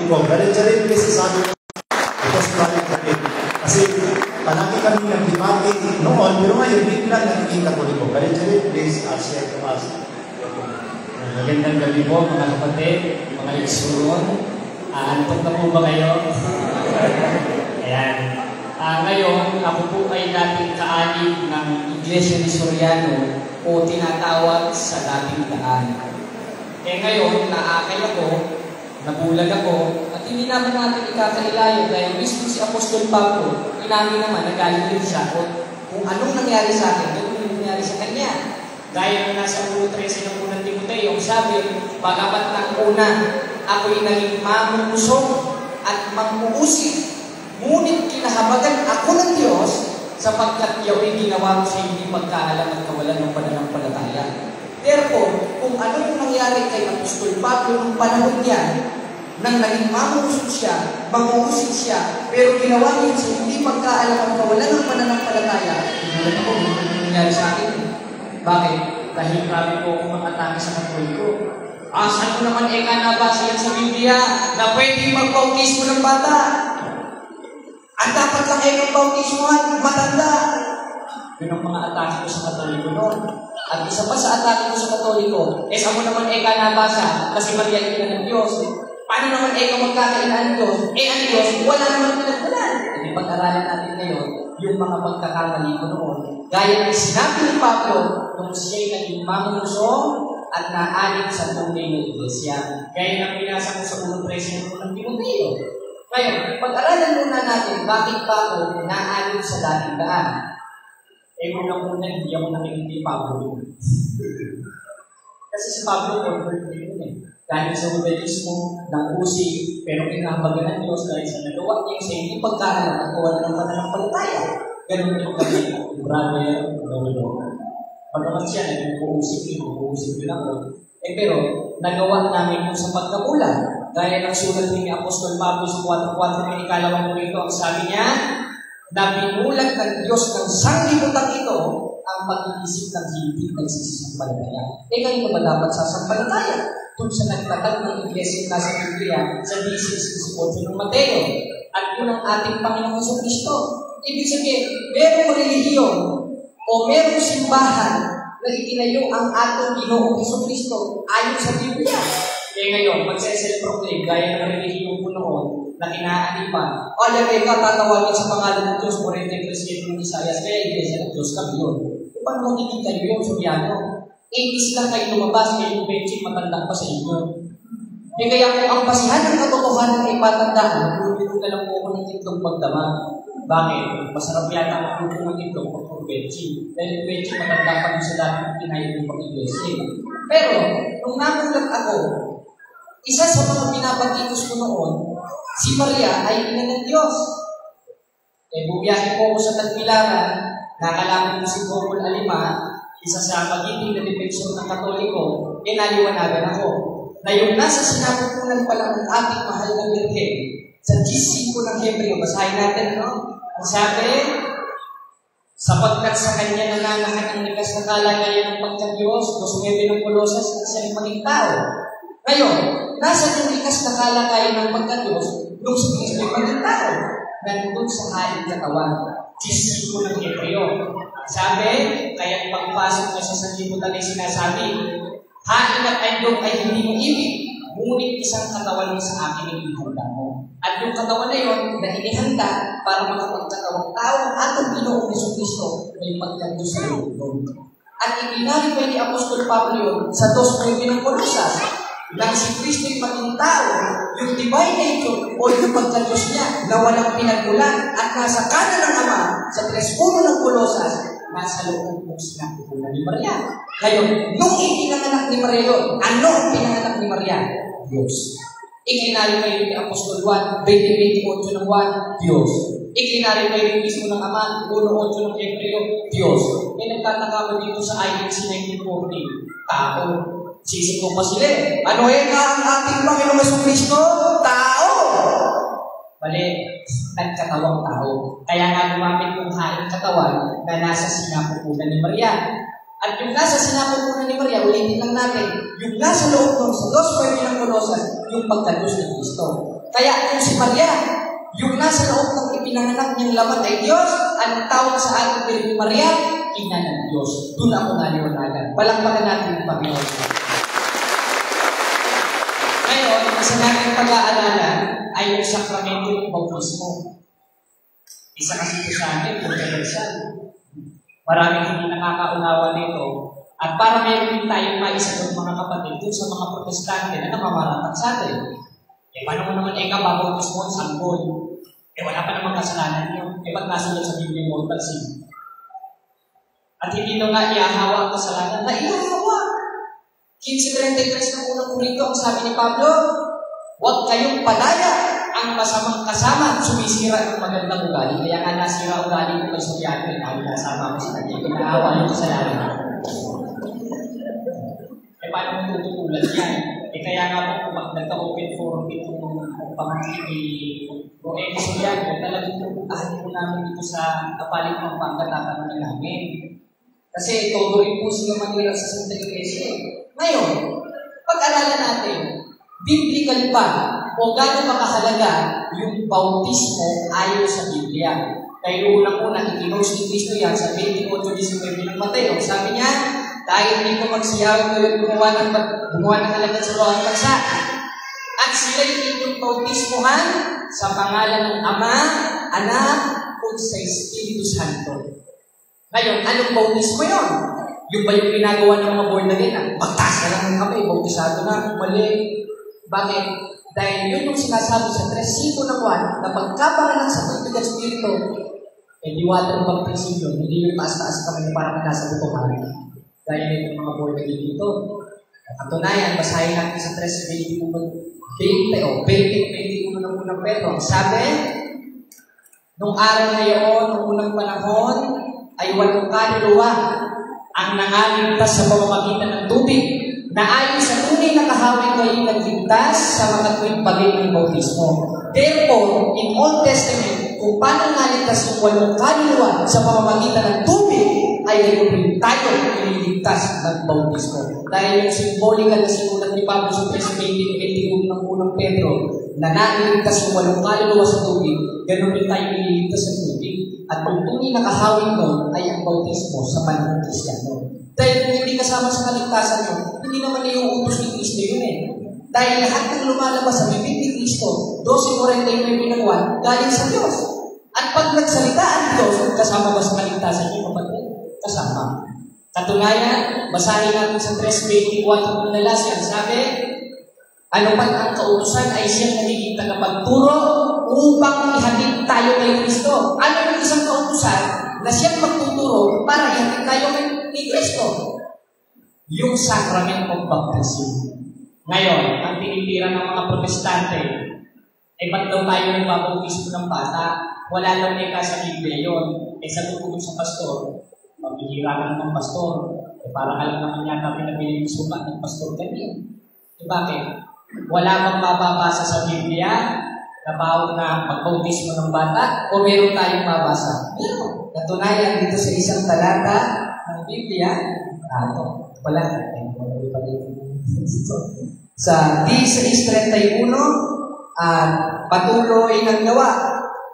Katoliko. Galit-galit kasi sabi ko, kasi palagi kami nag-debate noon, pero ngayon, bigla naging Katoliko. Galit-galit, please, share to us. Magandang gabi po, mga kapatid, mga eksuron. Antok na po ba kayo? Ayan. Ngayon, ako po ay dating kaanig ng Iglesia ni Soriano o tinatawag sa dating daan. Ngayon, naakay ako, nabulag ako, at hindi naman natin ikakailayo dahil mismo si Apostol Pablo, inamin naman, nagaling din siya kung anong nangyari sa akin, ganun yung nangyari sa kanya. Gaya ng nasa 1.13 ng unang Timoteo, sabi, bagamat ng una, ako'y naging mamungusog at manguusig, ngunit kinahabagan ako ng Diyos sapagkat yao'y ginawa ko sa hindi pagkaalam at kawalan ng pananampalataya. Therefore, kung ano yung nangyari kay Apostol Pablo ng panahon niya, nang naging mamungusog siya, manguusig siya, pero ginawa niya sa hindi pagkaalam at kawalan ng pananampalataya, hindi ako yung nangyari sa akin. Bakit? Dahil marami po akong mag-atake sa Katoliko. Saan ko naman nabasa yan sa Biblia na pwede mag-bautismo ng bata? At dapat lang mag-bautismohan, matanda. Yun ang mga atake ko sa Katoliko noon. At isa pa sa atake ko sa Katoliko, saan mo naman nabasa kasi Maria ina ng Diyos. Paano naman magkakailan ng Diyos? Ang Diyos, wala naman pinagkulan. Hindi pag-aralan natin ngayon yung mga pagkakamali ko noon. Gaya ng sinabi ni Pablo nung siya'y naging mamungusog at naalit sa tunay ng Iglesia. Gaya ng pinasa ko sa 1.13 ng Timoteo. Ngayon, pag-aralan muna natin bakit pa ako naalit sa dating daan. Muna hindi ako nakikinig ni Pablo. Kasi si Pablo, convert din galing sa Judaismo, ng usig, pero kinahabagan ng Diyos dahil sa nagawa niya sa hindi pagkaalam at kawalan ng pananampalataya. Ganun yung kami, brother, pagkakas siya, nag-uusig din ako. Pero, nagawa namin kung sa pagkakulang. Gaya ng sulat ni Apostol Pablo sa 4.4 ng ikalawang Korinto, ang sabi niya, na binulag ng Diyos ng sanglibutan ito ang pag-iisip ng hindi nagsisampalataya. Ganito ba dapat sasampalataya? Kung sa nagtatag ng Iglesia na sa Biblia sa 16:18 ng Mateo. At yun ang ating Panginoong Kristo. Ibig sabihin, merong relihiyon o merong simbahan na itinayo ang ating Ginoong Kristo ayon sa Biblia. Ngayon, magse-self-proclaim gaya ng relihiyon po noon na kinaanipan. Lagay ka, tatawagin sa pangalan ng Diyos, 43 ng Isaias, kaya Iglesia ng Diyos kami yun. Paano mo hindi kayo yung Soriano? 80s lang kayo lumabas, kayo yung benching matanda pa sa inyo. Kaya kung ang basihan ng katotohanan ay patandaan, nagulito na lang po ako ng itlog pagdamag. Bakit? Masarap yata ang ng itlog pag benching. Dahil yung benching matanda pa sa dati ng kinayin ng pag-iglesia. Pero, nung namulat ako, isa sa mga pinapatikos ko noon, si Maria ay ina ng Diyos. Bumiyahe po ako sa Tagbilaran, nakalaman ko si Gomol Alima, isa sa magiting na defensor ng Katoliko, naliwanagan ako na yung nasa sinapupunan pala ng ating mahal na Birhen sa 15 ng Hebreo, basahin natin, no? Ang sabi, sapagkat sa kanya nananahan ang likas na kalagayan ng pagka-Diyos, kusumebi ng Kolosas at siya maging tao. Ngayon, nasa yung likas na kalagayan ng pagka-Diyos, nung si Kristo ay maging tao, nandun sa haling katawan, 15 ng Hebreo. Sabi, kaya pagpasok na sa sanlibutan ay sinasabi, hain at andong ay hindi mo ibig, ngunit isang katawan mo sa akin ang ihanda mo. At yung katawan na yun, na inihanda para makapagkatawang tao at ang Ginoong Jesucristo ay pagkanto sa loob. At ibinalipay ni Apostol Pablo yun sa 2.9 ng Kolosas, nang si Kristo'y maging tao, yung divine nature o yung pagka-Diyos niya na walang pinagmulan at nasa kanan ng Ama sa 3.1 ng Kolosas, nasa loob ng sinapupunan ni Maria. Ngayon, nung ipinanganak ni Maria yun, ano ang pinanganak ni Maria? Diyos. Ikinalipay ni Apostol 1, 20:28 ng 1, Diyos. Ikinalipay rin mismo ng Ama, 1:8 ng Hebreo, Diyos. Nagtataka mo dito sa INC 1940, tao. Sisiko pa sila eh. Ano ang ating Panginoong Jesucristo? Tao! Bali, nagkatawang tao. Kaya nga gumamit kong haing katawan na nasa sinapupunan ni Maria. At yung nasa sinapupunan ni Maria, ulitin lang natin, yung nasa loob ng sa 2.9 ng Kolosas, yung pagka-Diyos ng Kristo. Kaya kung si Maria, yung nasa loob ng ipinanganak niyang laman ay Diyos, ang tawag sa ating Birheng Maria, ina ng Diyos. Doon ako naliwanagan. Palakpakan natin ang Panginoon. Ngayon, isa natin pag-aaralan ay yung sakramento ng bautismo. Isa kasi ito sa atin, controversial. Maraming hindi nakakaunawa nito. At para meron din tayong maisagot mga kapatid dun sa mga protestante na namamaratag sa atin. Paano mo naman babautismo ang sanggol? Wala pa namang kasalanan yun. Ba't nasulat sa Biblia mortal sin? At hindi nyo nga iahawa ang kasalanan na iahawa. 15:33 ng unang Korinto, ang sabi ni Pablo, huwag kayong padaya ang masamang kasama, sumisira ng magandang ugali. Kaya nga nasira ugali ko kay Sofiano, dahil nasama ko sa kanya. Pinaawa yung kasalanan. Paano mo tututulan yan? Kaya nga po, kung nagka-open forum itong pamangkin ni Roel Sofiano, talagang pupuntahan po namin dito sa kapalit ng pangkatatanong namin. Kasi todo rin po sila manila sa Santa Iglesia. Ngayon, pag-aralan natin, biblical ba o gano'n makahalaga yung bautismo ayon sa Biblia? Kaya unang-una, ikinose ni Cristo yan sa 28:19 ng Mateo. Sabi niya, dahil hindi ko magsiyawag kayo gumawa ng alagad sa Rohan Bansa. At sila'y inyong bautismohan sa pangalan ng Ama, Anak, at sa Espiritu Santo. Ngayon, anong bautismo yun? Yung ba yung ginagawa ng mga born again? Pagtas na lang ng kamay, bautisado na, mali. Bakit? Dahil yun yung sinasabi sa 3:5 ng 1 na pagkapanganak sa tubig at Espiritu, di water baptism yun, hindi yung taas-taas kami na parang nasa butuhan. Dahil yung mga born again dito. Katunayan, basahin natin sa 3:21 ng unang Pedro. Sabi, nung araw na yun, nung unang panahon, ay walang kaluluwa ang nangaligtas sa pamamagitan ng tubig na ayon sa tunay na kahawig ko ay nagligtas sa mga tuwing bagay ng bautismo. Therefore, in Old Testament, kung paano naligtas yung walang kaluluwa sa pamamagitan ng tubig, ay rin tayo ililigtas ng bautismo. Dahil yung symbolical na sinulat ni Pablo sa 3:21 ng unang Pedro, na naliligtas yung walang kaluluwa sa tubig, ganoon din tayo ililigtas sa tubig. At kung tunay na kahawig nun, ay ang bautismo sa panahon ng Kristiyano. Dahil kung hindi kasama sa kaligtasan yun, hindi naman na yung utos ni Kristo yun eh. Dahil lahat ng lumalabas sa bibig ni Kristo, 12:49 ng 1, galing sa Diyos. At pag nagsalita ang Diyos, kasama ba sa kaligtasan yun, kapatid? Kasama. Katunayan, basahin natin sa 3:24 ng Galatians, sabi, ano man ang kautusan ay siyang nagiging tagapagturo upang ihatid tayo kay Kristo. Ano yung isang kautusan na siyang magtuturo para ihatid tayo kay Kristo? Yung sacrament of baptism. Ngayon, ang tinitira ng mga protestante, ay ba't daw tayo nagbabautismo ng bata? Wala daw neka sa Biblia yun. Sagot ko sa pastor, magbihira ka ng pastor. Para alam naman yata pinabili yung sukat ng pastor kanina. Bakit? Wala bang mababasa sa Biblia na bawal na magbautismo ng bata? O meron tayong mabasa? Natunayan dito sa isang talata ng Biblia. Ito pala. Sa 16:31, patuloy ng gawa.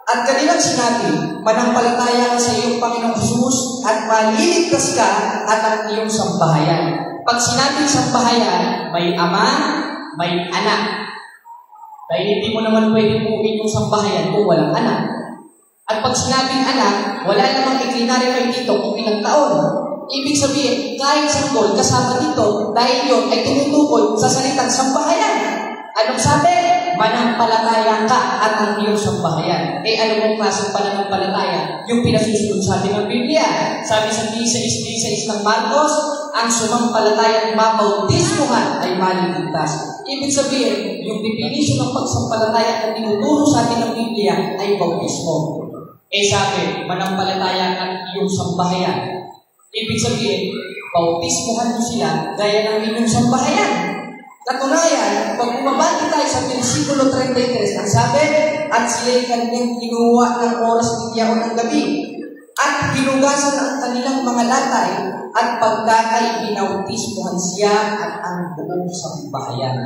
At kanilang sinabi, manampalataya ka sa iyong Panginoong Jesus at maliligtas ka at ang iyong sambahayan. Pag sinabing sambahayan, may ama, may anak. Dahil hindi mo naman pwede buuin yung sambahayan kung walang anak. At pag sinabing anak, wala namang i-clarify dito kung ilang taon. Ibig sabihin, kahit sanggol kasama dito, dahil yun ay tumutukol sa salitang sambahayan. Anong sabi? Manampalataya ka at ang iyong sambahayan. Ano mong klaseng pananampalataya? Yung pinasusunod sa atin ng Biblia. Sabi sa 16:16 ng Marcos, ang sumampalataya ng mabautismuhan ay maliligtas. Ibig sabihin, yung definition ng pagsampalataya na tinuturo sa atin ng Biblia ay bautismo. Sabi, manampalataya at iyong sambahayan. Ibig sabihin, bautismuhan mo sila gaya ng inyong sambahayan. Katunayan, pag bumabati tayo sa versikulo 33, ang sabi, at sila'y kanyang kinuha ng oras ng yaon ng gabi, at hinugasan ang kanilang mga latay, at pagkakay binautismuhan siya at ang buong sambahayan.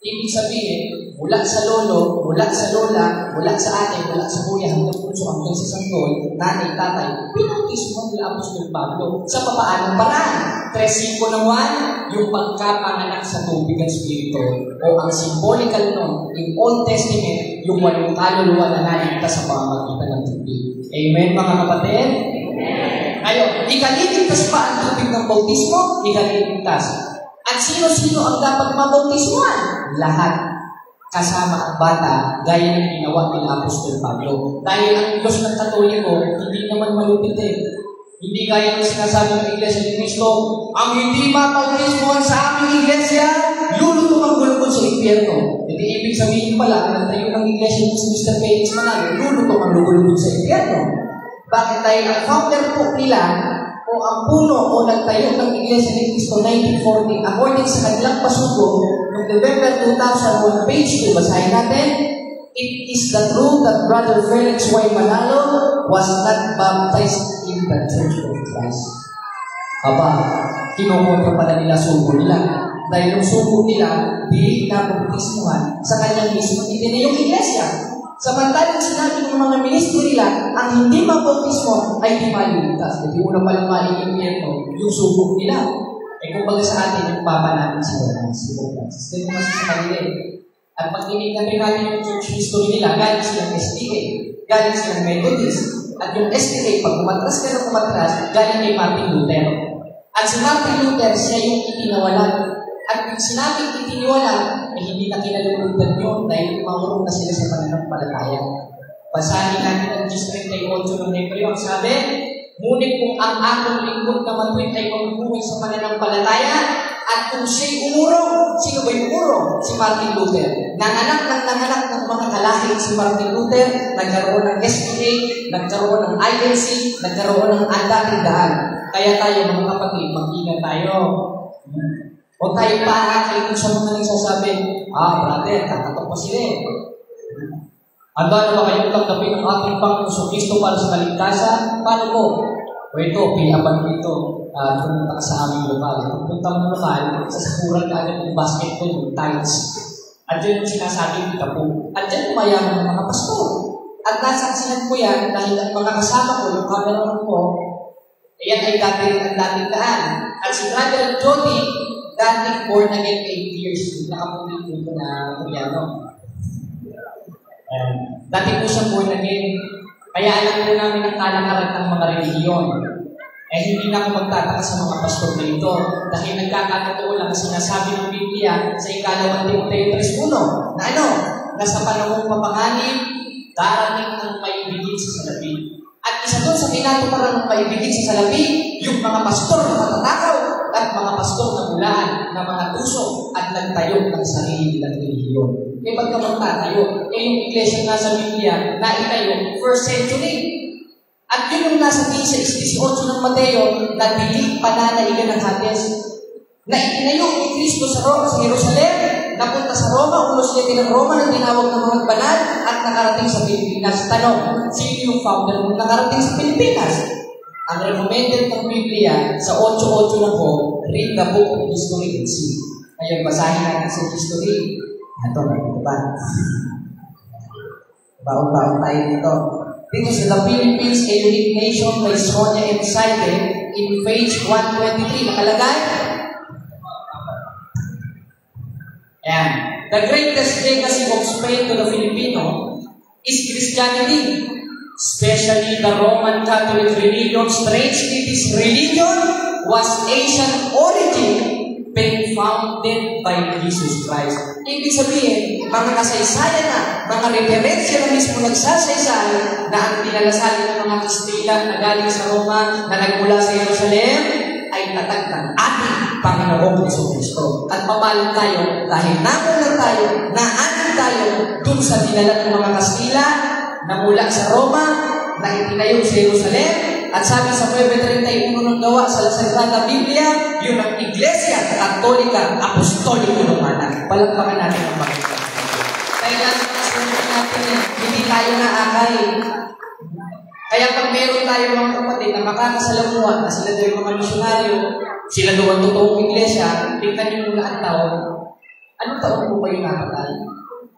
Ibig sabihin, mula sa lolo, mula sa lola, mula sa ate, mula sa kuya, hanggang punso, hanggang sa sanggol, nanay, tatay, pinautismo nila Apostol Pablo. Sa papaanong paraan? 3:5 ng 1, yung pagkapanganak sa tubig at spirito, o ang symbolical nun, in Old Testament, yung walong kaluluwa na naligtas sa pamamagitan ng tubig. Amen, mga kapatid? Amen. Ngayon, ikaliligtas pa ang tubig ng bautismo, ikaliligtas. At sino-sino ang dapat mabautismuhan? Lahat. Kasama ang bata, gaya ng ginawa ni Apostol Pablo. Dahil ang Diyos ng Katoliko, hindi naman malupit eh. Hindi gaya ng sinasabi ng Iglesia ni Cristo, ang hindi mabautismuhan sa aming Iglesia, lulutong ang gulugod sa impyerno. Hindi ibig sabihin pala, ang tayo ng Iglesia ni Mr. Felix Manalo, lulutong ang gulugod sa impyerno. Bakit? Dahil ang founder po nila, o ang puno o nagtayo ng Iglesia ni Cristo 1940, according sa kanilang pasugo, noong November 2001, page 2, basahin natin, it is the truth that Brother Felix Y. Manalo was not baptized in the Church of Christ. Aba, kinukontra pala nila sugo nila. Dahil yung sugo nila, di napabautismuhan sa kanyang mismo itinayong Iglesia. Samantalang sinabi ng mga ministro nila, ang hindi mabautismo ay di maliligtas. Hindi mo na palang maliligtas yung subok nila. Eh kung baga sa atin, yung papa natin si Francis. Ganun kasi sa kanila eh. At pag tinignan natin yung church history nila, galing silang SDA, galing silang Methodist. At yung SDA, pag umatras ka ng umatras, galing kay Martin Luther. At si Martin Luther, siya yung itinawalan. At yung sinabing itiniwala, eh hindi na kinalulutan yun dahil umangurong na sila sa pananampalataya. Basahin natin ang 10:38 ng Hebreo. Ang sabi, ngunit kung ang akong lingkod na matuwid ay pagbubuhay sa pananampalataya, at kung siya'y umurong, sino ba'y umurong? Si Martin Luther. Nanganak ng mga kalahing si Martin Luther, nagkaroon ng SDA, nagkaroon ng INC, nagkaroon ng dating daan. Kaya tayo mga kapatid, mag-ingat tayo. O tayo paakay kung sa mga nagsasabi, brother, kakatok pa sila eh. Handa na ba kayong tanggapin ang ating Panginoon Kristo para sa kaligtasan? Paano po? O ito, piyaban mo ito. Pumunta ka sa aming lokal. Kung punta mo lokal, sasakuran ka agad ng basketball, yung tiles. At dyan yung sinasabing kita po. At dyan umayaman ng mga pastor. At nasaksinan ko yan dahil ang mga kasama ko, yung cameraman ko, yan ay dating daan. At si Brother Jody, dating born again 8 years, nakapunin ko na Koreano. Dati po siya born again, kaya alam po namin ang kalakaran ng mga relihiyon. Eh hindi na ako magtataka sa mga pastor na ito, dahil nagkakatotoo lang sinasabi ng Biblia sa ikalawang Timoteo 3:1, na nasa panahong papanganib, darating ang maibigin sa salapi. At isa doon sa pinatuparan ng maibigin sa salapi, yung mga pastor na matatakaw, at mga pastor na bulaan na mga tuso at nagtayo ng sarili nilang relihiyon. Eh ba't ka magtatayo? Eh yung iglesia na sa Biblia na itayo, 1st century. At yun yung nasa 18 ng Mateo na dili pananaigan ng Hades. Na itinayo ni Kristo sa Jerusalem, napunta sa Roma, ulos niya ng Roma na tinawag ng mga banal at nakarating sa Pilipinas. Tanong, sino yung founder ng nakarating sa Pilipinas? Ang recommended ng Biblia sa 8:8 na po, read the book of history and see. Ngayon, basahin natin sa history. Ito, ba? Baon-baon tayo dito. Dito sa The Philippines, a unique nation by Sonia and Saide in page 123. Nakalagay? Ayan. The greatest legacy of Spain to the Filipino is Christianity. Especially the Roman Catholic religion. Strangely, this religion was Asian origin, being founded by Jesus Christ. Ibig sabihin, mga kasaysayan na, mga referensya na mismo nagsasaysay na ang pinalasalan ng mga Kastila na galing sa Roma, na nagmula sa Jerusalem, ay tatag ng ating Panginoong Jesucristo. At papalang tayo, dahil namulan tayo, naanin tayo dun sa dinala ng mga Kastila, na mula sa Roma, na itinayo sa Jerusalem, at sabi sa 9:31 ng gawa sa Sagrada Biblia, yun ang Iglesia Katolika Apostolika Romana. Palagpakan natin ang Panginoon. Kaya lang sa natin, hindi tayo naakay. Kaya pag meron tayo mga kapatid na makakasalamuhan na sila daw yung mga misyonaryo, sila daw ang totoong Iglesia, tingnan nyo mula ang taon. Anong taon po kayo napatay?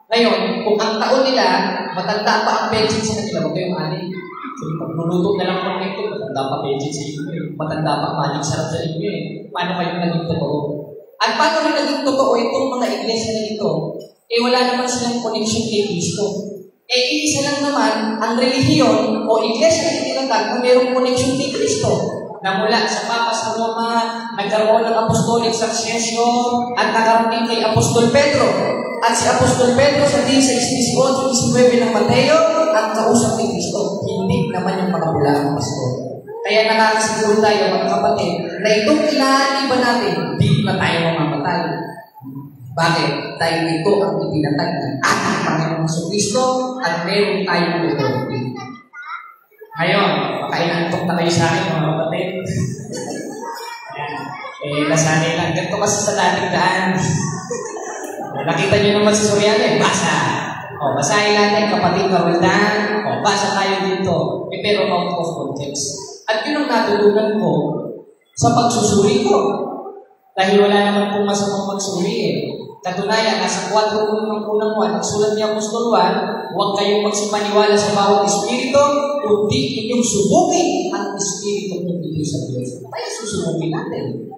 Ngayon, kung ang taon nila, matanda pa ang pension sa kanila, huwag kayong ani. So, pag nuluto na lang po ito, matanda pa pension sa inyo eh. Matanda pa maling sarap sa inyo eh. Paano kayo naging totoo? At paano rin naging totoo itong mga iglesia na ito? Eh wala naman silang connection kay Kristo. Eh isa lang naman ang relihiyon o iglesia na itinatag na mayroong connection kay Kristo. Na mula sa Papa sa Roma, nagkaroon ng apostolic succession at nakarating kay Apostol Pedro. At si Apostol Pedro sa 16:18-19 ng Mateo ang kausap ni Kristo. Hindi naman yung mga bulaang pastor. Kaya nakakasiguro tayo mga kapatid na itong inaaniban natin, di na tayo mamamatay. Bakit? Dahil ito ang ipinatag ng ating Panginoong Kristo at meron tayong authority. Ngayon, makainantok na kayo sa akin mga kapatid. Nasanay lang. Ganito kasi sa dating daan. Nakita niyo naman si Soriano basa. Basahin natin kapatid Caroldan. Basa tayo dito. Pero out of context. At yun ang natulungan ko sa pagsusuri ko. Dahil wala naman pong masamang magsuri eh. Katunayan, nasa 4 ng unang 1, nagsulat ni Apostol Juan, huwag kayong magsipaniwala sa bawat espiritu, kundi inyong subukin ang espiritu ng Diyos sa Diyos. Tayo susubukin natin.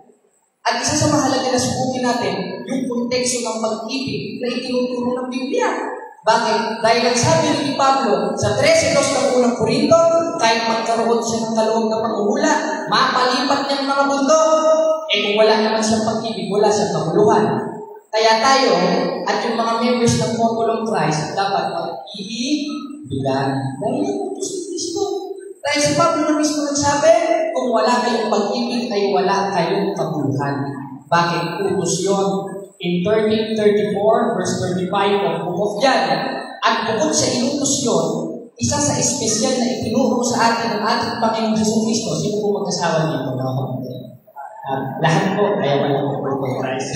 At isa sa mahalaga na subukin natin, yung konteksto ng pag-ibig na itinuturo ng Biblia. Bakit? Dahil ang sabi ni Pablo sa 13:2 ng unang Korinto, kahit magkaroon siya ng kaloob na panguhula, mapalipat niya ang mga mundo. Kung wala naman siyang pag-ibig, wala siyang kabuluhan. Kaya tayo, at yung mga members ng Couple of Christ, dapat mag-ibigan. Dahil yung utos ni Kristo. Dahil si Pablo na mismo nagsabi, kung wala kayong pag-ibig, ay wala kayong kabuluhan. Bakit? Utos yun. In 13:34, verse 35 of Book of John, at bukod sa inutos yun, isa sa espesyal na itinuro sa atin ng ating Panginoong Jesucristo. Sino po mag-asawa dito? Lahat po, ayaw wala po for Christ.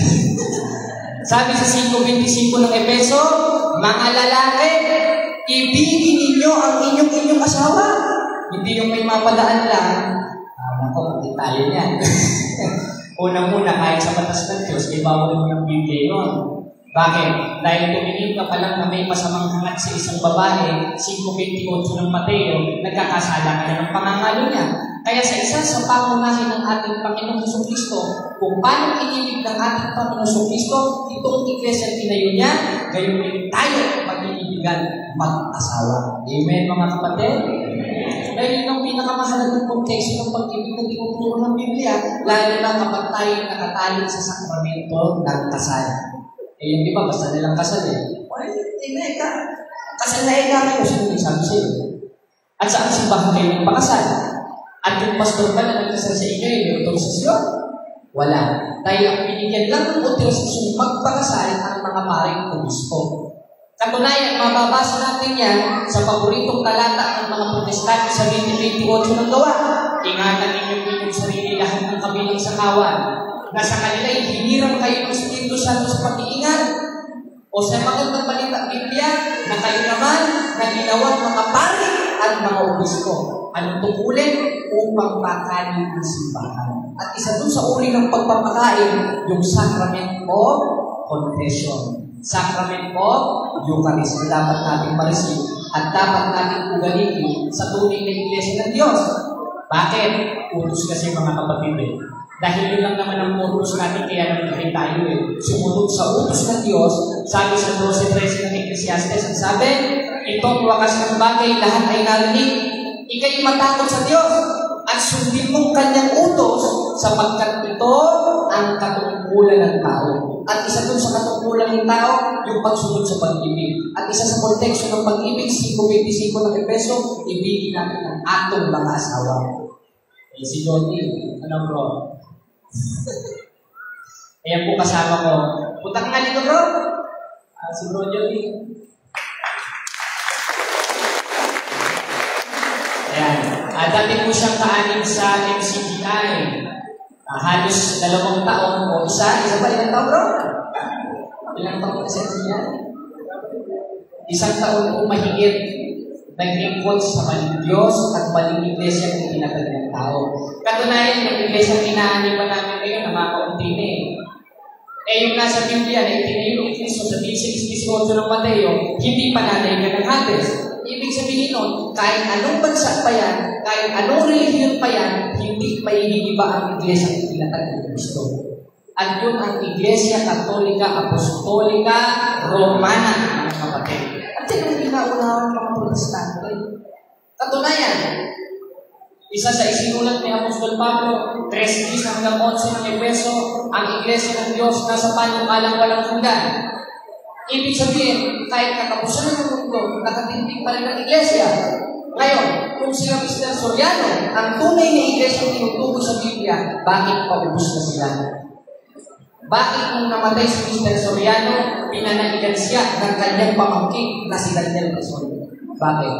Sabi sa 5:25 ng Efeso, mga lalaki, ibigin ninyo ang inyong asawa. Hindi yung may mapadaan lang. Hindi tayo niyan. Una-muna, kahit sa batas ng Diyos, may bawal mo ng Biblia yun. Bakit? Dahil tumingin ka pa lang na may masamang hangat sa isang babae, 5:28 ng Mateo, nagkakasala ka na ng pangangalo niya. Kaya sa isa sa pangunahin ng ating Panginoong Jesucristo, kung paano inibig ng ating Panginoong Jesucristo, itong iglesia tinayo niya, gayon din tayo mag-iibigan mag-asawa. Amen, mga kapatid? Dahil yung pinakamahalagang konteksto ng pag-ibig na tinuturo ng Biblia, lalo na kapag tayo nakatali sa sakramento ng kasal. Yung iba, basta nilang kasal eh. Kasal na kayo, sino yung sabi sa'yo? At saan simbahan kayo ng pakasal? At yung pastor ba na nagkasal sa inyo, yung autorisasyon? Wala. Dahil ang binigyan lang ng autorisasyon magpakasal ang mga paring obispo. Katunayan, mababasa natin yan sa paboritong talata ng mga protestante sa 20:28 ng Gawa. Ingatan ninyong inyong sarili lahat ng kabilang sakawan. Na sa kanila hinirang kayo ng Espiritu Santo sa pag-iingat. O sa magandang balita Biblia, na kayo naman na ginawang mga pari at mga obispo. Anong tungkulin? Upang pakain ang simbahan. At isa dun sa uri ng pagpapakain, yung sacrament of confession. Sacrament of Eucharist na dapat natin ma-receive at dapat natin ugalitin sa tunay na iglesia ng Diyos. Bakit? Utos kasi mga kapatid eh. Dahil yun lang naman ang utos natin, kaya nagkakain tayo eh. Sumunod sa utos ng Diyos, sabi sa 12:13 ng Ecclesiastes, ang sabi, itong wakas ng bagay, lahat ay narinig. Ika'y matakot sa Diyos at sundin mong kanyang utos sapagkat ito ang katungkulan ng tao. At isa dun sa katungkulan ng tao, yung pagsunod sa pag-ibig. At isa sa konteksto ng pag-ibig, 5:25 ng Efeso, ibigin natin ang atong mga asawa. Eh, si Johnny, ano bro? Ayan po kasama ko. Punta ka nga dito bro. Si bro Johnny. Ayan. Dati po siyang kaanin sa MCGI. Halos 2 taon o isa pa ilang taon bro? Ilang taon sa MCGI? 1 taon po mahigit nag-lingkod sa maling Diyos at maling iglesia ng tinatag ng tao. Katunayan, yung iglesia kinaaniban namin ngayon na mga kaunti na eh. Yung nasa Biblia na itinayo ni Kristo sa 16:18 ng Mateo, hindi pananay ka ng Hades. Ibig sabihin nun, kahit anong bansa pa yan, kahit anong relihiyon pa yan, hindi maiiba ang iglesia ng tinatag ng Kristo. At yun ang Iglesia Katolika, Apostolika, Romana, mga kapatid. At yan ang pinaunawan ng mga Protestante. Katunayan, isa sa isinulat ni Apostol Pablo, 3:10 hanggang 11 ng Efeso, ang Iglesia ng Diyos nasa panukalang walang hanggan. Ibig sabihin, kahit katapusan ng mundo, nakatindig pa rin ang Iglesia. Ngayon, kung sila Mr. Soriano, ang tunay na Iglesia tinutukoy sa Biblia, bakit paubos na sila? Bakit nung namatay si Mr. Soriano, pinanaigan siya ng kanyang pamangkin na si Daniel Quezon? Bakit?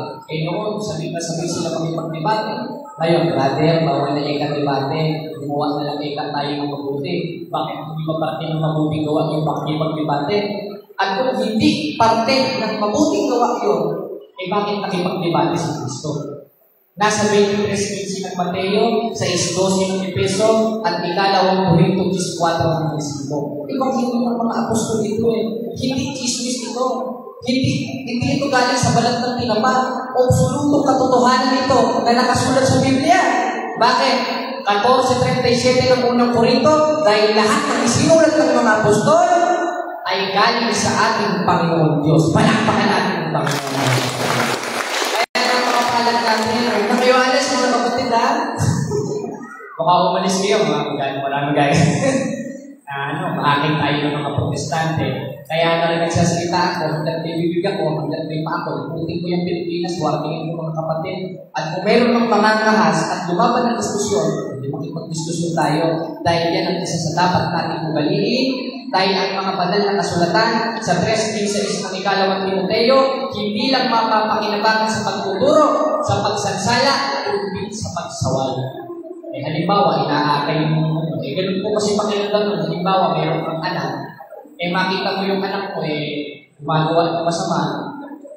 Noon, sabi sila kami pag-debate. Ngayon, brother, bawal na ika-debate. Gumawa na lang tayo ng mabuti. Bakit hindi ba parte ng mabuting gawa yung pakipag-debate? At kung hindi parte ng mabuting gawa yun, bakit nakipag-debate si Kristo? Nasa 23:15 ng Mateo, 6:12 ng Efeso, at 2 Korinto 4 ng Resibo. Ibang hindi ng mga apostol dito Hindi chismis ito. Hindi ito galing sa balat ng tinapa. Absolutong katotohanan ito na nakasulat sa Biblia. Bakit? 14:37 ng unang Korinto, dahil lahat ng isinulat ng mga apostol ay galing sa ating Panginoon Diyos. Palakpakan natin ang Panginoon. Natin. Na kayo alas mga kapatid ha? Baka umalis kayo maraming guys. Maaking tayo ng mga Protestante. Kaya na rin nagsasalita ako, hanggang bibigyan ko, hanggang may pa ako, iputin ko yung Pilipinas, warningin ko mga kapatid. At kung meron ng pangangahas at lumaban ng diskusyon, hindi makipag-diskusyon tayo, dahil yan ang isa sa dapat natin ugaliin, dahil ang mga banal na kasulatan sa 3:16 ng ikalawang Timoteo, hindi lang mapapakinabangan sa pagtuturo, sa pagsansala, kundi sa pagsawal. Halimbawa, inaakay mo, ganun po kasi pakiramdam nun. Halimbawa, mayroon kang anak, makita mo yung anak mo, gumagawa ng masama,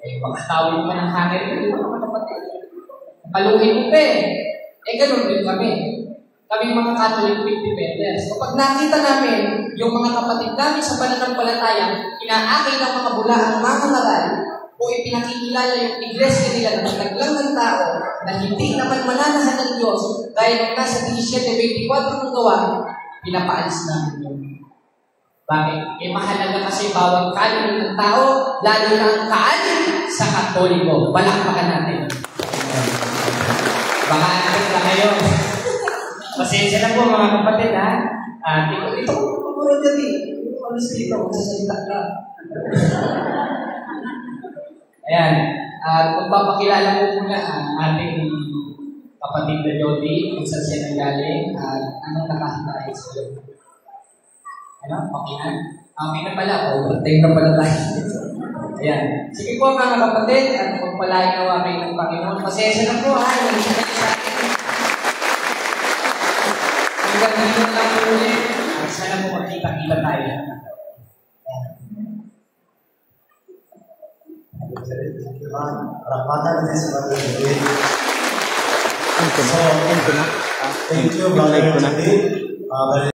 makatawin mo ng hangin, paluhin mo ganun din kami. Kami mga Catholic independents. Kapag nakita namin yung mga kapatid namin sa pananampalataya, inaakay ng mga bulaang mga ngaral, o ipinakikilala yung iglesia nila na nagtaglang ng tao na hindi naman mananahan ng Diyos dahil nasa 17:24 ng gawa, pinapaalis namin yun. Bakit? Mahalaga kasi bawang kanin ng tao, lalo na ang kanin sa Katoliko. Balakpakan natin. Baka natin na kayo. Pasensya na po mga kapatid ha. Ito ko pagpapuro dyan Alas dito, magsasalita ka. Ayan. Magpapakilala ko muna ang ating kapatid na Jody, kung saan siya nanggaling, at anong nakahintay sa iyo. Pakinan? Okay na pala, overtime na pala tayo. Ayan. Sige po mga kapatid, at pagpalain na kayo ng Panginoon. Pasensya na po ha, yung isa kayo sa akin. Hanggang ngayon lang ulit, sana po magkita-kita tayo. Thank you, Brother Jody.